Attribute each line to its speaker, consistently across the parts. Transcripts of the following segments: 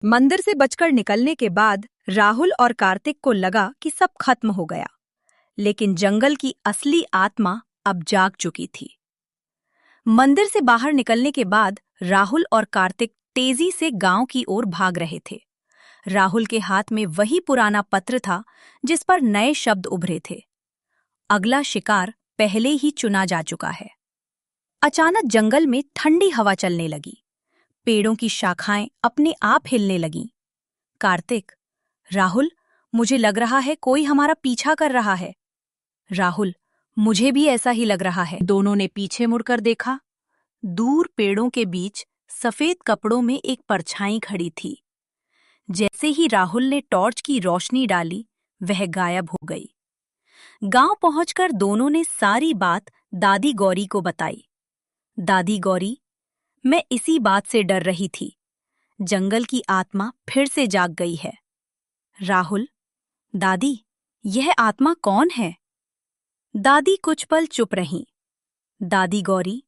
Speaker 1: मंदिर से बचकर निकलने के बाद राहुल और कार्तिक को लगा कि सब खत्म हो गया, लेकिन जंगल की असली आत्मा अब जाग चुकी थी। मंदिर से बाहर निकलने के बाद राहुल और कार्तिक तेजी से गांव की ओर भाग रहे थे। राहुल के हाथ में वही पुराना पत्र था जिस पर नए शब्द उभरे थे। अगला शिकार पहले ही चुना जा चुका है। अचानक जंगल में ठंडी हवा चलने लगी। पेड़ों की शाखाएं अपने आप हिलने लगीं। कार्तिक, राहुल, मुझे लग रहा है कोई हमारा पीछा कर रहा है। राहुल, मुझे भी ऐसा ही लग रहा है। दोनों ने पीछे मुड़कर देखा। दूर पेड़ों के बीच सफेद कपड़ों में एक परछाई खड़ी थी। जैसे ही राहुल ने टॉर्च की रोशनी डाली, वह गायब हो गई। गांव पहुंचकर दोनों ने सारी बात दादी गौरी को बताई। दादी गौरी, मैं इसी बात से डर रही थी। जंगल की आत्मा फिर से जाग गई है। राहुल, दादी, यह आत्मा कौन है? दादी कुछ पल चुप रहीं। दादी गौरी,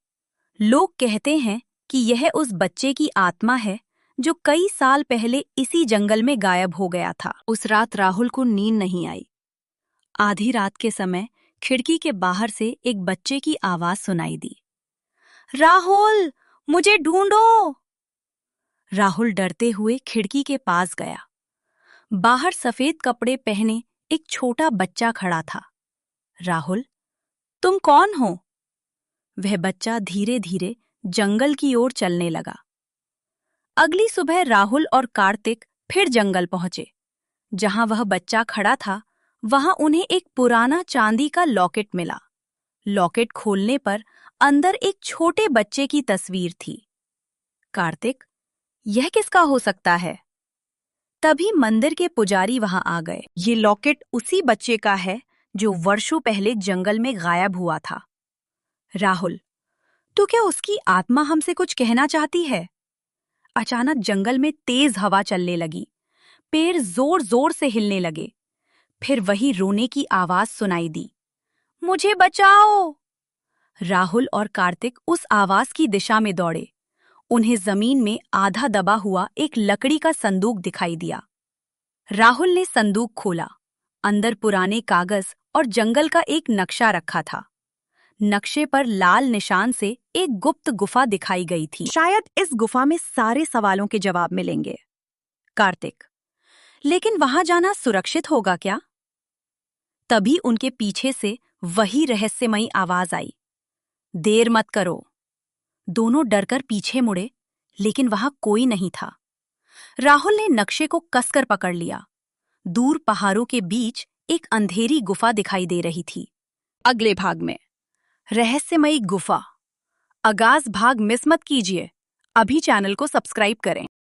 Speaker 1: लोग कहते हैं कि यह उस बच्चे की आत्मा है जो कई साल पहले इसी जंगल में गायब हो गया था। उस रात राहुल को नींद नहीं आई। आधी रात के समय खिड़की के बाहर से एक बच्चे की आवाज सुनाई दी। राहुल, मुझे ढूंढो। राहुल डरते हुए खिड़की के पास गया। बाहर सफेद कपड़े पहने एक छोटा बच्चा खड़ा था। राहुल, तुम कौन हो? वह बच्चा धीरे धीरे जंगल की ओर चलने लगा। अगली सुबह राहुल और कार्तिक फिर जंगल पहुंचे। जहां वह बच्चा खड़ा था, वहां उन्हें एक पुराना चांदी का लॉकेट मिला। लॉकेट खोलने पर अंदर एक छोटे बच्चे की तस्वीर थी। कार्तिक, यह किसका हो सकता है? तभी मंदिर के पुजारी वहां आ गए। ये लॉकेट उसी बच्चे का है जो वर्षों पहले जंगल में गायब हुआ था। राहुल, तो क्या उसकी आत्मा हमसे कुछ कहना चाहती है? अचानक जंगल में तेज हवा चलने लगी। पेड़ जोर जोर से हिलने लगे। फिर वही रोने की आवाज सुनाई दी। मुझे बचाओ! राहुल और कार्तिक उस आवाज की दिशा में दौड़े। उन्हें जमीन में आधा दबा हुआ एक लकड़ी का संदूक दिखाई दिया। राहुल ने संदूक खोला। अंदर पुराने कागज और जंगल का एक नक्शा रखा था। नक्शे पर लाल निशान से एक गुप्त गुफा दिखाई गई थी। शायद इस गुफा में सारे सवालों के जवाब मिलेंगे। कार्तिक, लेकिन वहां जाना सुरक्षित होगा क्या? तभी उनके पीछे से वही रहस्यमयी आवाज आई। देर मत करो। दोनों डरकर पीछे मुड़े, लेकिन वहां कोई नहीं था। राहुल ने नक्शे को कसकर पकड़ लिया। दूर पहाड़ों के बीच एक अंधेरी गुफा दिखाई दे रही थी। अगले भाग में रहस्यमयी गुफा। आगाज भाग मिस मत कीजिए। अभी चैनल को सब्सक्राइब करें।